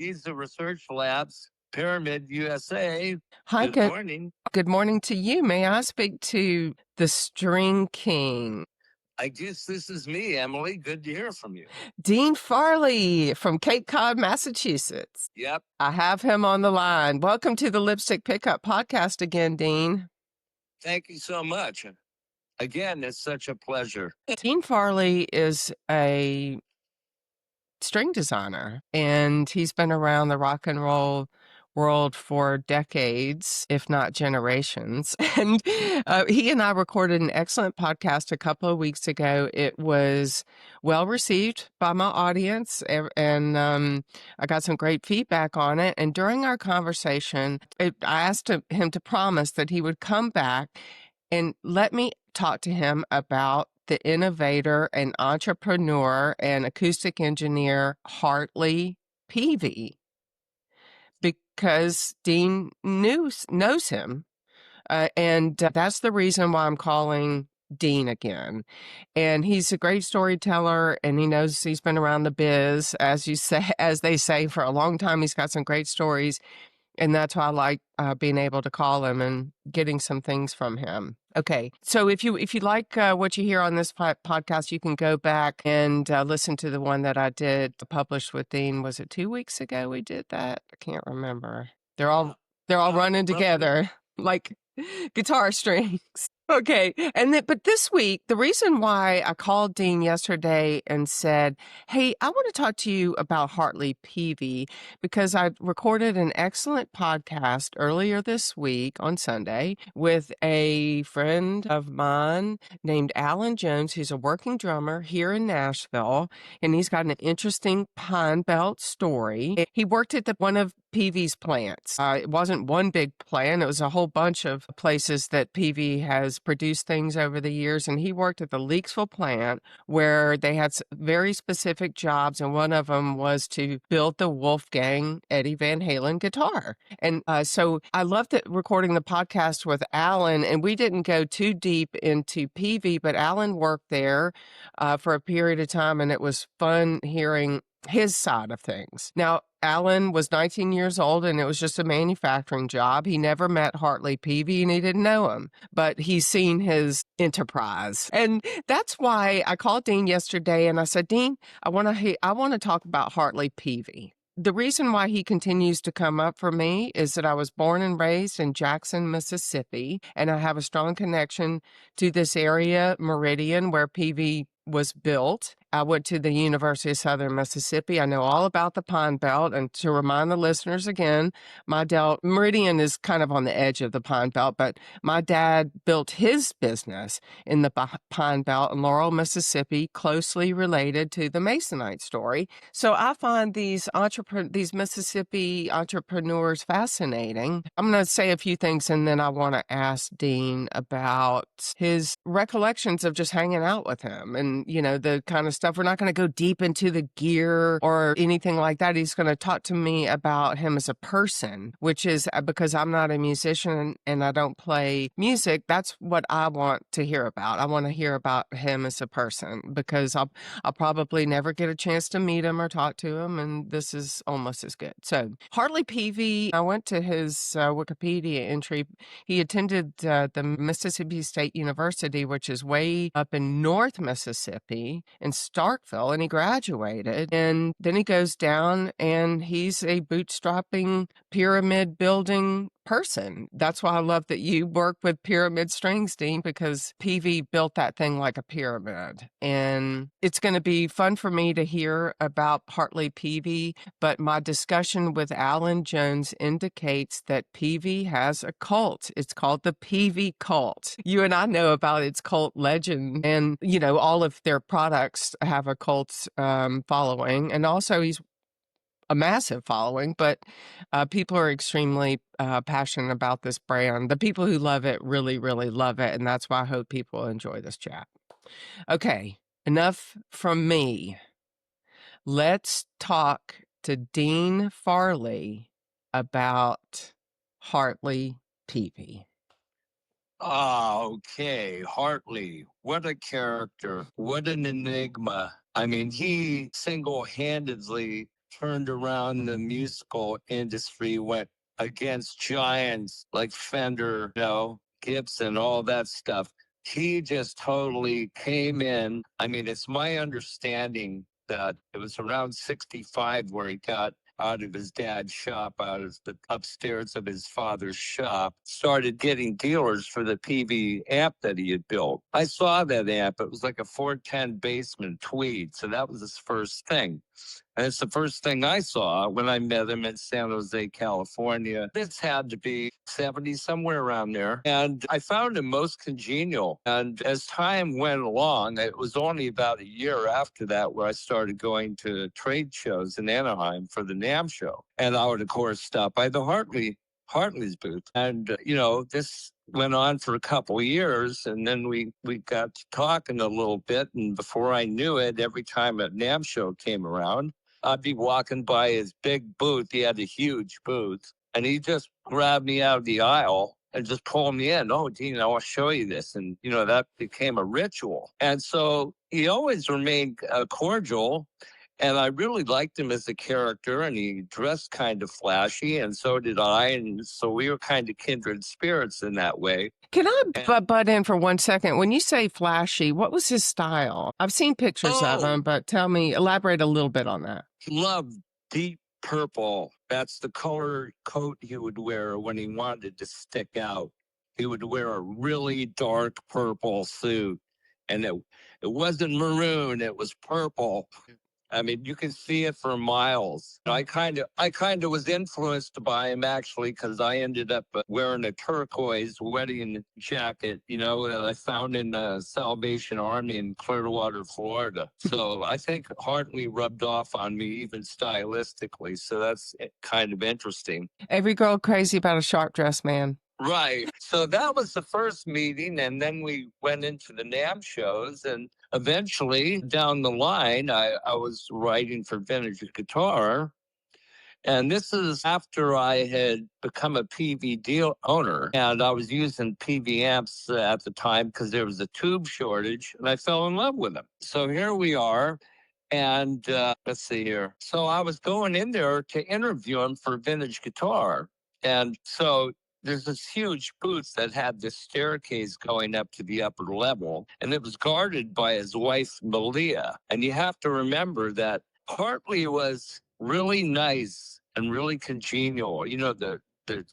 Keys to Research Labs, Pyramid USA. Hi, Good morning. good morning to you. May I speak to the String King, I guess this is me, Emily. Good to hear from you. Dean Farley from Cape Cod, Massachusetts? Yep. I have him on the line. Welcome to the Lipstick Pickup Podcast again, Dean. Thank you so much. Again, it's such a pleasure. Dean Farley is a string designer, and he's been around the rock and roll world for decades, if not generations. And he and I recorded an excellent podcast a couple of weeks ago. It was well received by my audience, and I got some great feedback on it. And during our conversation, I asked him to promise that he would come back and let me talk to him about the innovator and entrepreneur and acoustic engineer Hartley Peavey, because Dean knows him. And that's the reason why I'm calling Dean again. And he's a great storyteller, and he's been around the biz, as they say, for a long time. He's got some great stories. And that's why I like being able to call him and getting some things from him. Okay, so if you like what you hear on this podcast, you can go back and listen to the one that I did published with Dean. Was it 2 weeks ago we did that? I can't remember. They're all running together like guitar strings. Okay, but this week, the reason why I called Dean yesterday and said, hey, I want to talk to you about Hartley Peavey, because I recorded an excellent podcast earlier this week on Sunday with a friend of mine named Alan Jones, who's a working drummer here in Nashville, and he's got an interesting Pine Belt story. He worked at one of Peavey's plants. It wasn't one big plant. It was a whole bunch of places that Peavey has produced things over the years. And he worked at the Leaksville plant, where they had very specific jobs. And one of them was to build the Wolfgang Eddie Van Halen guitar. And so I loved recording the podcast with Alan. And we didn't go too deep into Peavey, but Alan worked there for a period of time. And it was fun hearing his side of things. Now, Alan was 19 years old, and it was just a manufacturing job. He never met Hartley Peavey, and he didn't know him, but he's seen his enterprise. And that's why I called Dean yesterday, and I said, Dean, I want to talk about Hartley Peavey. The reason why he continues to come up for me is that I was born and raised in Jackson, Mississippi, and I have a strong connection to this area, Meridian, where Peavey was built. I went to the University of Southern Mississippi. I know all about the Pine Belt. And to remind the listeners again, Meridian is kind of on the edge of the Pine Belt, but my dad built his business in the Pine Belt in Laurel, Mississippi, closely related to the Masonite story. So I find these Mississippi entrepreneurs fascinating. I'm going to say a few things, and then I want to ask Dean about his recollections of just hanging out with him and, the kind of stuff. We're not going to go deep into the gear or anything like that. He's going to talk to me about him as a person, which is because I'm not a musician and I don't play music. That's what I want to hear about. I want to hear about him as a person, because I'll probably never get a chance to meet him or talk to him, and this is almost as good. So Hartley Peavey, I went to his Wikipedia entry. He attended the Mississippi State University, which is way up in North Mississippi in Starkville, and he graduated. And then he goes down, and he's a bootstrapping, pyramid building person. That's why I love that you work with Pyramid Strings, Dean, because Peavey built that thing like a pyramid. And it's going to be fun for me to hear about Hartley Peavey, but my discussion with Alan Jones indicates that Peavey has a cult. It's called the Peavey cult. You and I know about its cult legend, and, all of their products have a cult following. And also he's a massive following, but people are extremely passionate about this brand. The people who love it really, really love it, and that's why I hope people enjoy this chat. Okay, enough from me. Let's talk to Dean Farley about Hartley Peavey. Okay, Hartley. What a character. What an enigma. I mean, he single-handedly turned around the musical industry, went against giants like Fender, Gibson, all that stuff. He just totally came in. I mean, it's my understanding that it was around 65 where he got out of his dad's shop, out of the upstairs of his father's shop, started getting dealers for the Peavey amp that he had built. I saw that amp. It was like a 410 Bassman Tweed. So that was his first thing. And it's the first thing I saw when I met him in San Jose, California. This had to be 70, somewhere around there. And I found him most congenial. And as time went along, it was only about a year after that where I started going to trade shows in Anaheim for the NAMM show. And I would, of course, stop by the Hartley's booth. And, this went on for a couple of years, and then we got to talking a little bit. And before I knew it, every time a NAMM show came around, I'd be walking by his big booth. He had a huge booth, and he just grabbed me out of the aisle and just pulled me in. Oh, Dean, I want to show you this. And, that became a ritual. And so he always remained cordial. And I really liked him as a character, and he dressed kind of flashy, and so did I. And so we were kind of kindred spirits in that way. Can I butt in for 1 second? When you say flashy, what was his style? I've seen pictures of him, but elaborate a little bit on that. He loved deep purple. That's the color coat he would wear when he wanted to stick out. He would wear a really dark purple suit, and it wasn't maroon, it was purple. I mean, you can see it for miles. I kind of was influenced by him, actually, because I ended up wearing a turquoise wedding jacket, that I found in the Salvation Army in Clearwater, Florida. So I think Hartley rubbed off on me even stylistically. So that's kind of interesting. Every girl crazy about a sharp dressed man. Right. So that was the first meeting, and then we went into the NAMM shows, and eventually down the line, I was writing for Vintage Guitar, and this is after I had become a Peavey deal owner, and I was using Peavey amps at the time because there was a tube shortage, and I fell in love with them. So here we are. And let's see here. So I was going in there to interview him for Vintage Guitar. And so there's this huge booth that had this staircase going up to the upper level, and it was guarded by his wife, Malia. And you have to remember that Hartley was really nice and really congenial, the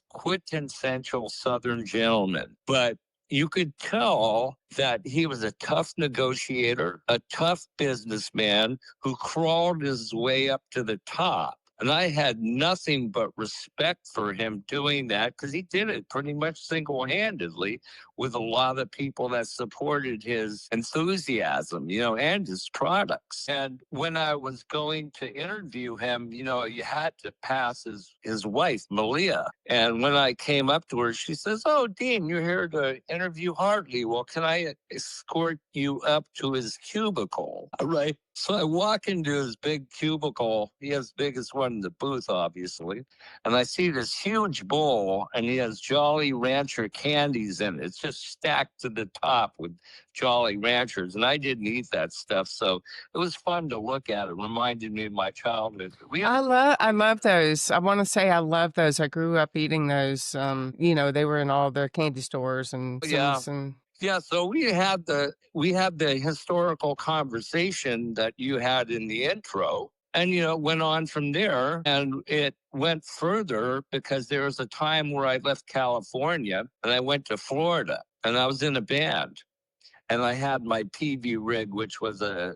quintessential Southern gentleman. But you could tell that he was a tough negotiator, a tough businessman who crawled his way up to the top. And I had nothing but respect for him doing that because he did it pretty much single-handedly with a lot of people that supported his enthusiasm, and his products. And when I was going to interview him, you had to pass his wife, Malia. And when I came up to her, she says, "Oh, Dean, you're here to interview Hartley. Well, can I escort you up to his cubicle?" Right. So I walk into his big cubicle. He has the biggest one in the booth, obviously. And I see this huge bowl, and he has Jolly Rancher candies in it. It's just stacked to the top with Jolly Ranchers. And I didn't eat that stuff. So it was fun to look at. It reminded me of my childhood. I love those. I want to say I love those. I grew up eating those. They were in all the candy stores and Yeah, so we had the historical conversation that you had in the intro, and went on from there, and it went further because there was a time where I left California and I went to Florida, and I was in a band, and I had my Peavey rig, which was a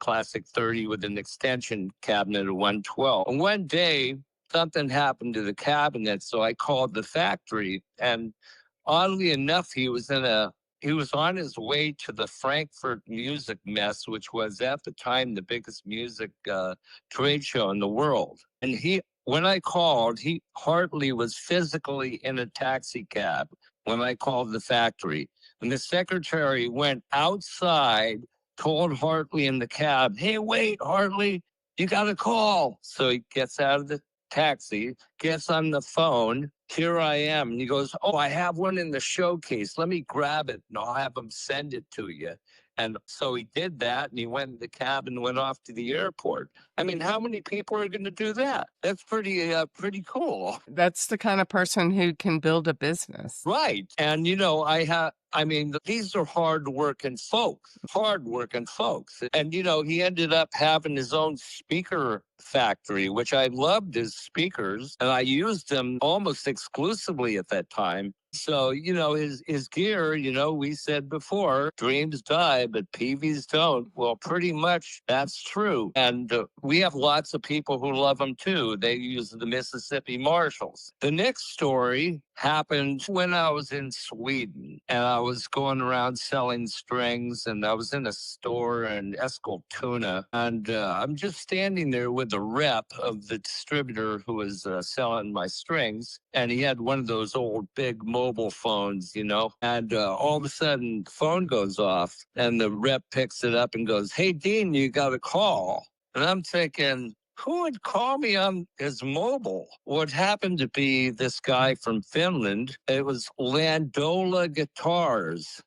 classic 30 with an extension cabinet of 112. And one day something happened to the cabinet, so I called the factory, and oddly enough, he was on his way to the Frankfurt Music Mess, which was at the time the biggest music trade show in the world. And when I called, Hartley was physically in a taxi cab when I called the factory. And the secretary went outside, told Hartley in the cab, "Hey, wait, Hartley, you got a call." So he gets out of the taxi, gets on the phone. Here I am. And he goes, "Oh, I have one in the showcase. Let me grab it and I'll have them send it to you." And so he did that, and he went in the cab and went off to the airport. I mean, how many people are going to do that? That's pretty cool. That's the kind of person who can build a business. Right. And, I mean, these are hardworking folks. And, he ended up having his own speaker factory, which I loved his speakers, and I used them almost exclusively at that time. So, his gear, we said before, dreams die, but Peaveys don't. Well, pretty much that's true. And we have lots of people who love them too. They use the Mississippi Marshalls. The next story happened when I was in Sweden, and I was going around selling strings, and I was in a store in Eskilstuna, and I'm just standing there with the rep of the distributor who was selling my strings, and he had one of those old big mobile phones, and all of a sudden the phone goes off, and the rep picks it up and goes, "Hey, Dean, you got a call." And I'm thinking, who would call me on his mobile? What happened to be this guy from Finland? It was Landola Guitars,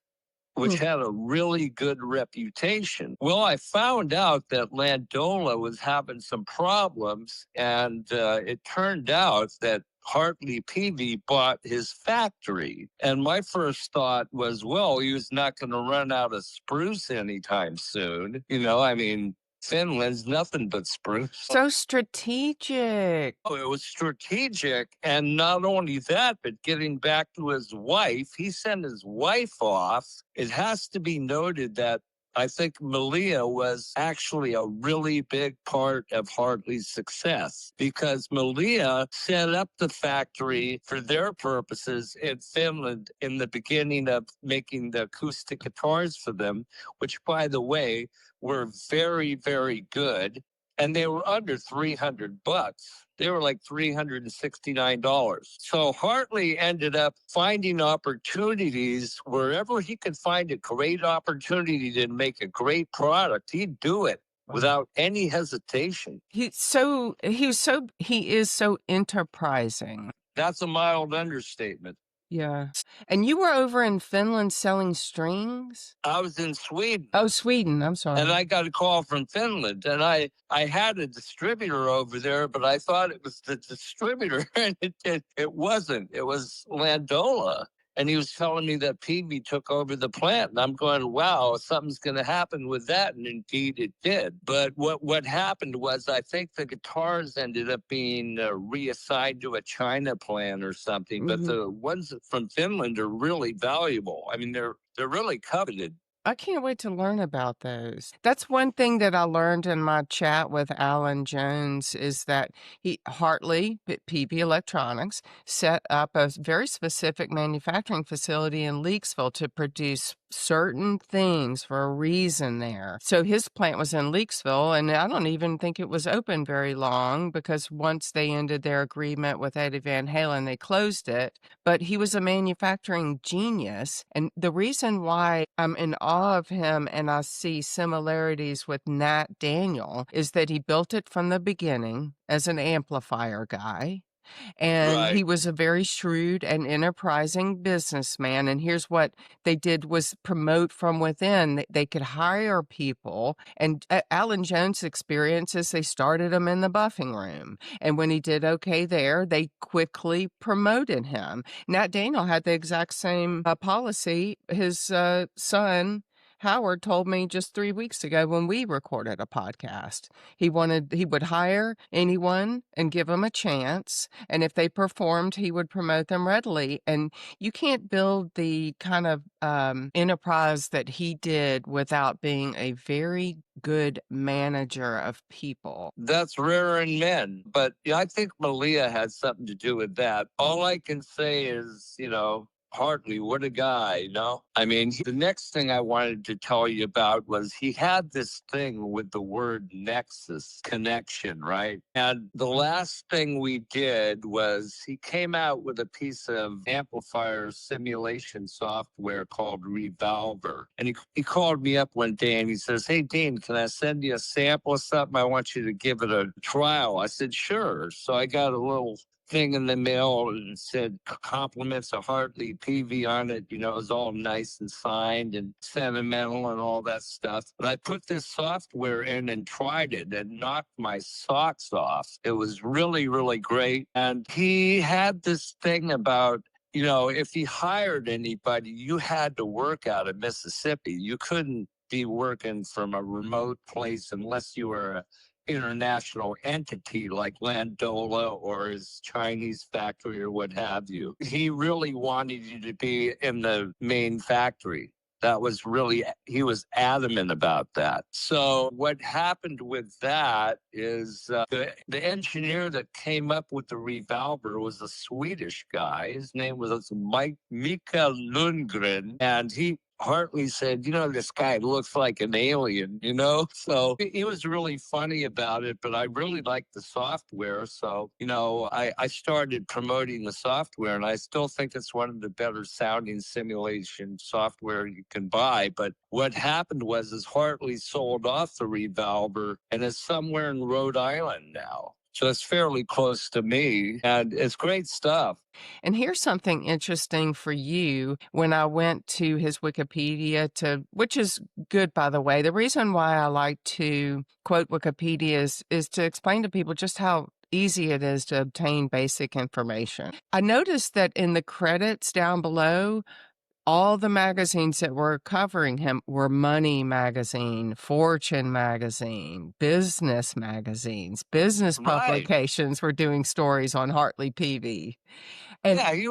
which had a really good reputation. Well, I found out that Landola was having some problems, and it turned out that Hartley Peavey bought his factory. And my first thought was, well, he was not going to run out of spruce anytime soon. I mean, Finland's nothing but spruce. So strategic. Oh, it was strategic. And not only that, but getting back to his wife, he sent his wife off. It has to be noted that I think Malia was actually a really big part of Hartley's success, because Malia set up the factory for their purposes in Finland in the beginning of making the acoustic guitars for them, which, by the way, were very, very good. And they were under $300. They were like $369. So Hartley ended up finding opportunities where he could find a great opportunity to make a great product. He'd do it without any hesitation. He is so enterprising. That's a mild understatement. Yeah. And you were over in Finland selling strings? I was in Sweden. Oh, Sweden. I'm sorry. And I got a call from Finland, and I had a distributor over there, but I thought it was the distributor, and it wasn't. It was Landola. And he was telling me that Peavey took over the plant. And I'm going, wow, something's going to happen with that. And indeed it did. But what happened was, I think the guitars ended up being reassigned to a China plant or something. But the ones from Finland are really valuable. I mean, they're really coveted. I can't wait to learn about those. That's one thing that I learned in my chat with Alan Jones, is that Hartley Peavey Electronics set up a very specific manufacturing facility in Leakesville to produce certain things for a reason there. So his plant was in Leakesville, and I don't even think it was open very long, because once they ended their agreement with Eddie Van Halen, they closed it. But he was a manufacturing genius. And the reason why I'm in awe of him and I see similarities with Nat Daniel is that he built it from the beginning as an amplifier guy. And he was a very shrewd and enterprising businessman. And here's what they did was promote from within. They could hire people. And Alan Jones' experience is they started him in the buffing room. And when he did okay there, they quickly promoted him. Nat Daniel had the exact same policy. His son, Howard, told me just 3 weeks ago when we recorded a podcast. He would hire anyone and give them a chance. And if they performed, he would promote them readily. And you can't build the kind of enterprise that he did without being a very good manager of people. That's rare in men. But I think Malia had something to do with that. All I can say is, Hartley, what a guy, I mean, the next thing I wanted to tell you about was he had this thing with the word nexus, connection, right? And the last thing we did was he came out with a piece of amplifier simulation software called Revolver. And he called me up one day and he says, "Hey, Dean, can I send you a sample of something? I want you to give it a trial." I said, "Sure." So I got a little thing in the mail and said compliments of Hartley Peavey on it. You know, it was all nice and signed and sentimental and all that stuff. But I put this software in and tried it and knocked my socks off. It was really, really great. And he had this thing about, you know, if he hired anybody, you had to work out of Mississippi. You couldn't be working from a remote place unless you were an international entity like Landola or his Chinese factory or what have you. He really wanted you to be in the main factory. That was really, he was adamant about that. So what happened with that is the engineer that came up with the revolver was a Swedish guy. His name was Mikael Lundgren, and Hartley said, you know, this guy looks like an alien, you know? So he was really funny about it, but I really liked the software. So, you know, I started promoting the software, and I still think it's one of the better sounding simulation software you can buy. But what happened is Hartley sold off the revolver and is somewhere in Rhode Island now. So it's fairly close to me, and it's great stuff. And here's something interesting for you. When I went to his Wikipedia which is good, by the way, the reason why I like to quote Wikipedia is to explain to people just how easy it is to obtain basic information. I noticed that in the credits down below, all the magazines that were covering him were Money Magazine, Fortune Magazine, business magazines, business publications were doing stories on Hartley Peavey. And yeah, he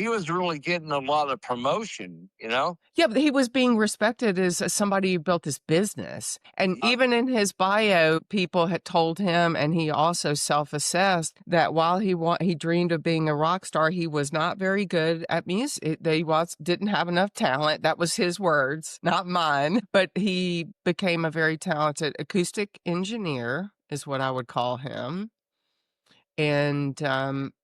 was really getting a lot of promotion, you know? Yeah, but he was being respected as somebody who built this business. And even in his bio, people had told him, and he also self-assessed, that while he dreamed of being a rock star, he was not very good at music. Didn't have enough talent. That was his words, not mine. But he became a very talented acoustic engineer, is what I would call him, and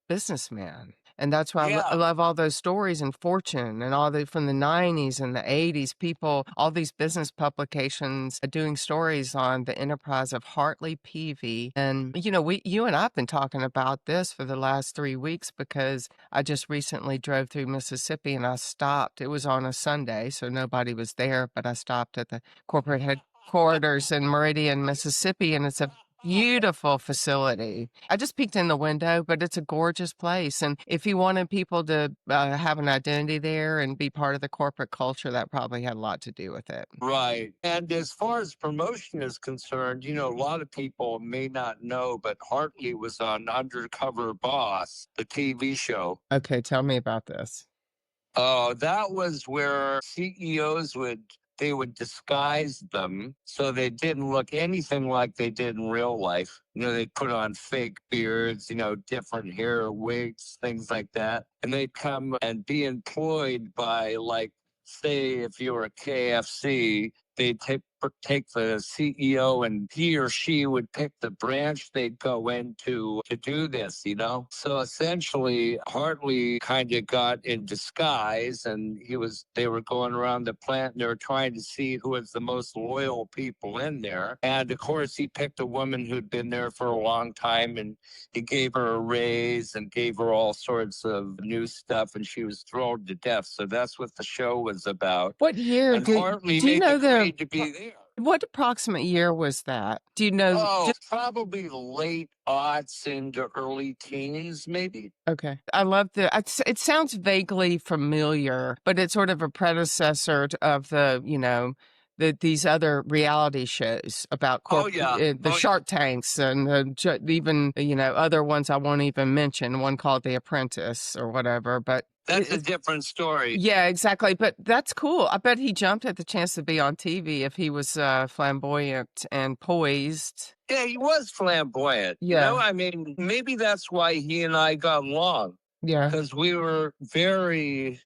businessman. And that's why I love all those stories and Fortune and all from the 90s and the 80s, all these business publications doing stories on the enterprise of Hartley Peavey. And, you know, you and I have been talking about this for the last 3 weeks because I just recently drove through Mississippi and I stopped. It was on a Sunday, so nobody was there, but I stopped at the corporate headquarters in Meridian, Mississippi, and it's a beautiful facility. I just peeked in the window, but it's a gorgeous place. And if he wanted people to have an identity there and be part of the corporate culture, that probably had a lot to do with it. Right. And as far as promotion is concerned, you know, a lot of people may not know, but Hartley was on Undercover Boss, the TV show. Okay, tell me about this. Oh, that was where CEOs would disguise them so they didn't look anything like they did in real life. You know, they'd put on fake beards, you know, different hair, wigs, things like that. And they'd come and be employed by, like, say, if you were a KFC, they'd take the CEO and he or she would pick the branch they'd go into to do this, you know? So essentially, Hartley kind of got in disguise and they were going around the plant and they were trying to see who was the most loyal people in there. And of course, he picked a woman who'd been there for a long time and he gave her a raise and gave her all sorts of new stuff and she was thrilled to death. So that's what the show was about. What year and Hartley made the grade to be there. What approximate year was that? Do you know? Oh, probably late aughts into early teens, maybe. Okay. I love it sounds vaguely familiar, but it's sort of a predecessor of these other reality shows about Shark Tanks and even, other ones I won't even mention, one called The Apprentice or whatever, but that's a different story. Yeah, exactly. But that's cool. I bet he jumped at the chance to be on TV if he was flamboyant and poised. Yeah, he was flamboyant. Yeah. You know, I mean, maybe that's why he and I got along. Yeah. Because we were very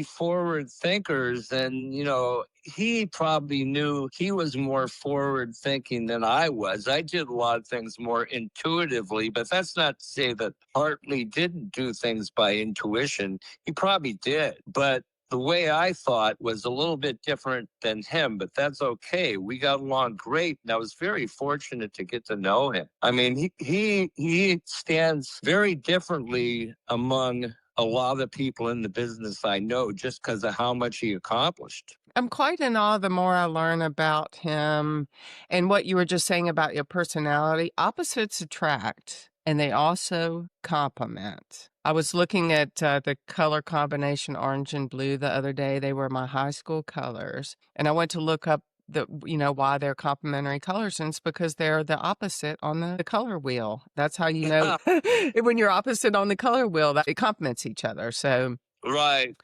forward thinkers. And, you know, he probably knew he was more forward thinking than I was. I did a lot of things more intuitively, but that's not to say that Hartley didn't do things by intuition. He probably did. But the way I thought was a little bit different than him, but that's okay. We got along great, and I was very fortunate to get to know him. I mean, he stands very differently among a lot of people in the business I know just because of how much he accomplished. I'm quite in awe the more I learn about him and what you were just saying about your personality. Opposites attract, and they also complement. I was looking at the color combination orange and blue the other day. They were my high school colors, and I went to look up why they're complementary colors, and it's because they're the opposite on the color wheel. That's how you know when you're opposite on the color wheel, that it complements each other. So Right.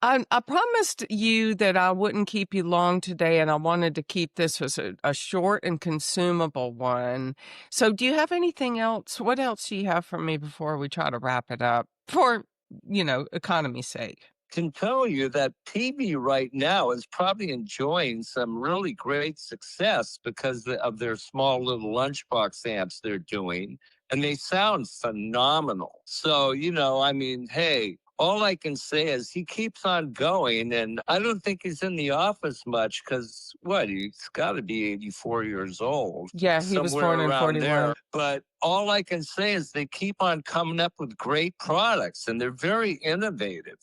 I promised you that I wouldn't keep you long today, and I wanted to keep this as a short and consumable one. So do you have anything else? What else do you have for me before we try to wrap it up for, economy's sake? Can tell you that Peavey right now is probably enjoying some really great success because of their small little lunchbox amps they're doing, and they sound phenomenal. So, I mean, hey, all I can say is he keeps on going, and I don't think he's in the office much because he's got to be 84 years old. Yeah, he was Somewhere born in around 41. there. But all I can say is they keep on coming up with great products, and they're very innovative.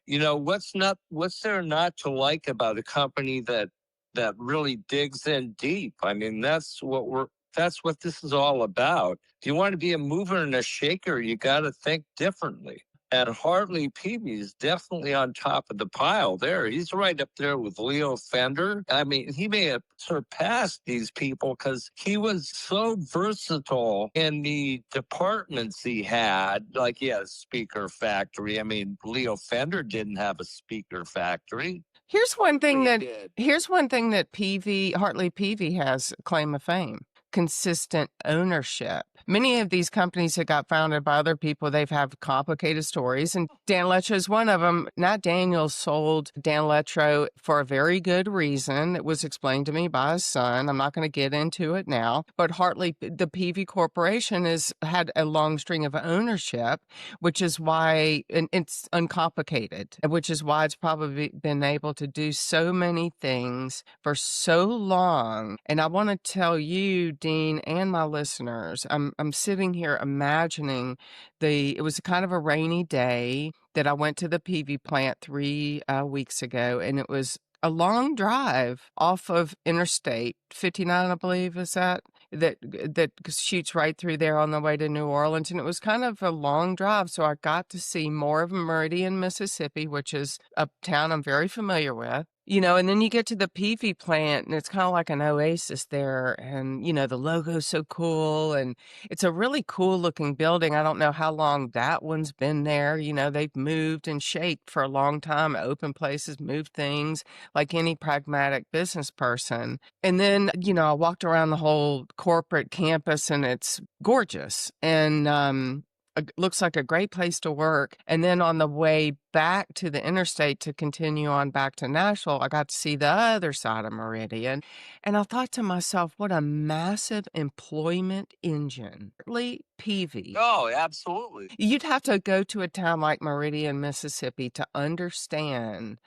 What's there not to like about a company that really digs in deep? I mean, that's what this is all about. If you want to be a mover and a shaker, you got to think differently. And Hartley Peavey is definitely on top of the pile there. He's right up there with Leo Fender. I mean, he may have surpassed these people because he was so versatile in the departments he had. Like, he had a speaker factory. I mean, Leo Fender didn't have a speaker factory. Here's one thing He that did. Hartley Peavey has claim of fame: consistent ownership. Many of these companies that got founded by other people, they've had complicated stories, and Dan Letro is one of them. Nat Daniels sold Dan Letro for a very good reason. It was explained to me by his son. I'm not going to get into it now, but the Peavey Corporation has had a long string of ownership, which is why, and it's uncomplicated, which is why it's probably been able to do so many things for so long. And I want to tell you, Dean, and my listeners, I'm sitting here imagining it was kind of a rainy day that I went to the Peavey plant 3 weeks ago, and it was a long drive off of Interstate 59, I believe, is that shoots right through there on the way to New Orleans. And it was kind of a long drive. So I got to see more of Meridian, Mississippi, which is a town I'm very familiar with. And then you get to the Peavey plant, and it's kind of like an oasis there. And, the logo's so cool, and it's a really cool looking building. I don't know how long that one's been there. They've moved and shaped for a long time, open places, moved things like any pragmatic business person. And then, I walked around the whole corporate campus, and it's gorgeous. And, it looks like a great place to work. And then on the way back to the interstate to continue on back to Nashville, I got to see the other side of Meridian. And I thought to myself, what a massive employment engine. Hartley Peavey. Oh, absolutely. You'd have to go to a town like Meridian, Mississippi to understand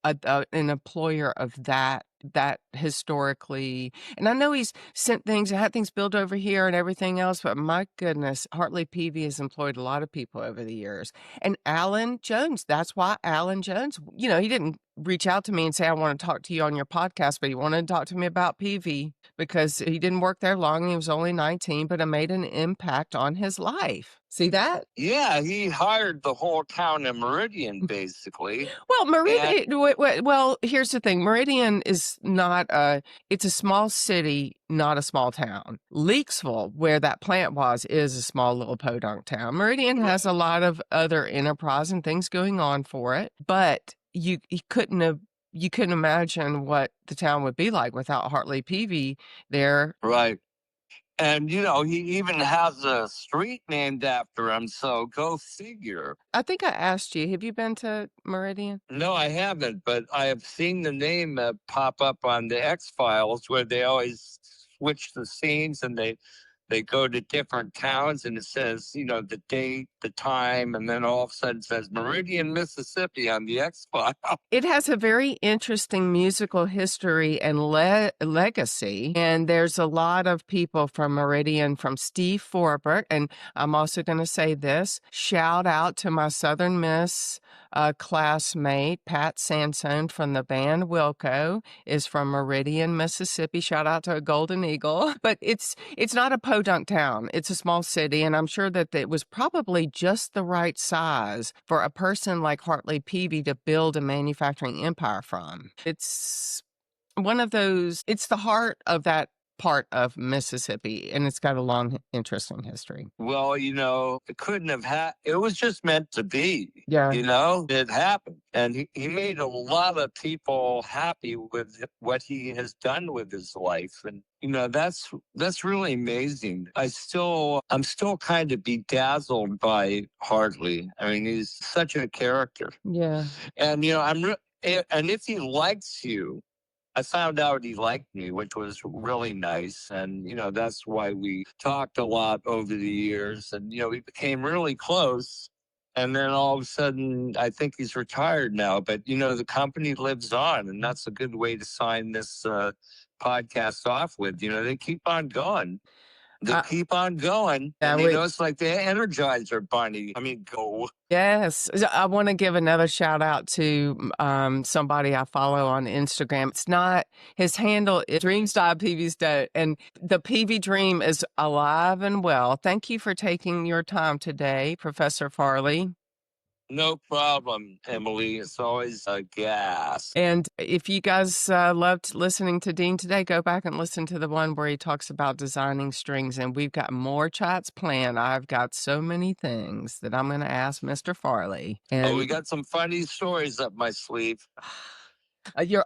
an employer of that historically. And I know he's sent things and had things built over here and everything else, but my goodness, Hartley Peavey has employed a lot of people over the years. And Alan Jones, that's why Alan Jones, he didn't reach out to me and say, I want to talk to you on your podcast, but he wanted to talk to me about Peavey because he didn't work there long. He was only 19, but it made an impact on his life. See that? Yeah, he hired the whole town of Meridian, basically. Well, Meridian. Well, here's the thing: Meridian is not it's a small city, not a small town. Leakesville, where that plant was, is a small little podunk town. Meridian has a lot of other enterprise and things going on for it, but you couldn't imagine what the town would be like without Hartley Peavey there. Right. And, he even has a street named after him, so go figure. I think I asked you, have you been to Meridian? No, I haven't, but I have seen the name pop up on the X-Files where they always switch the scenes and they they go to different towns and it says, the date, the time, and then all of a sudden it says Meridian, Mississippi on the X-File. It has a very interesting musical history and legacy. And there's a lot of people from Meridian, from Steve Forbert. And I'm also going to say this, shout out to my Southern Miss classmate, Pat Sansone from the band Wilco, is from Meridian, Mississippi. Shout out to a Golden Eagle. But it's not a podunk town. It's a small city. And I'm sure that it was probably just the right size for a person like Hartley Peavey to build a manufacturing empire from. It's one of those, it's the heart of that part of Mississippi, and it's got a long, interesting history. Well, it couldn't have it was just meant to be. Yeah. It happened. And he made a lot of people happy with what he has done with his life. And, that's really amazing. I'm still kind of bedazzled by Hartley. I mean, he's such a character. Yeah. And, and if he likes you, I found out he liked me, which was really nice. And, that's why we talked a lot over the years. And, we became really close. And then all of a sudden, I think he's retired now. But, the company lives on. And that's a good way to sign this podcast off with. They keep on going. They keep on going. And, it's like the Energizer Bunny. I mean, go. Yes. I want to give another shout out to somebody I follow on Instagram. It's not, his handle is Dreams Die Peavey's Day. And the Peavey dream is alive and well. Thank you for taking your time today, Professor Farley. No problem, Emily. It's always a gas. And if you guys loved listening to Dean today, go back and listen to the one where he talks about designing strings. And we've got more chats planned. I've got so many things that I'm going to ask Mr. Farley. And we got some funny stories up my sleeve.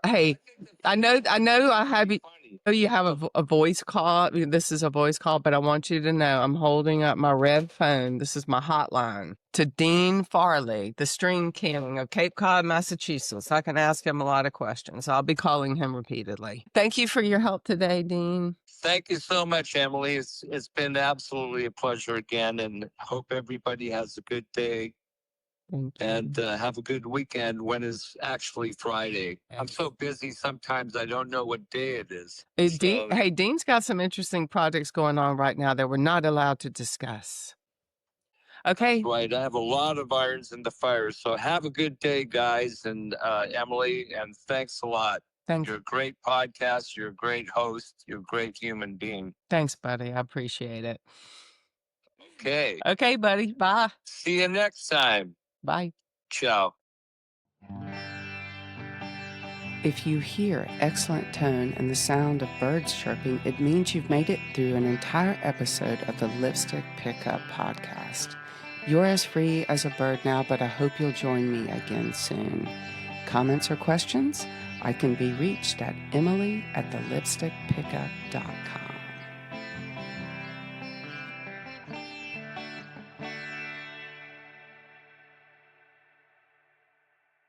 Hey, I know I have you. Oh, you have a voice call. This is a voice call, but I want you to know I'm holding up my red phone. This is my hotline to Dean Farley, the string king of Cape Cod, Massachusetts. I can ask him a lot of questions. I'll be calling him repeatedly. Thank you for your help today, Dean. Thank you so much, Emily. It's been absolutely a pleasure again, and hope everybody has a good day. And have a good weekend when it's actually Friday. I'm so busy sometimes I don't know what day it is. Hey, Dean's got some interesting projects going on right now that we're not allowed to discuss. Okay. Right. I have a lot of irons in the fire. So have a good day, guys. And Emily, and thanks a lot. Thanks. You're a great podcast. You're a great host. You're a great human being. Thanks, buddy. I appreciate it. Okay. Okay, buddy. Bye. See you next time. Bye. Ciao. If you hear excellent tone and the sound of birds chirping, it means you've made it through an entire episode of the Lipstick Pickup Podcast. You're as free as a bird now, but I hope you'll join me again soon. Comments or questions? I can be reached at emily@thelipstickpickup.com.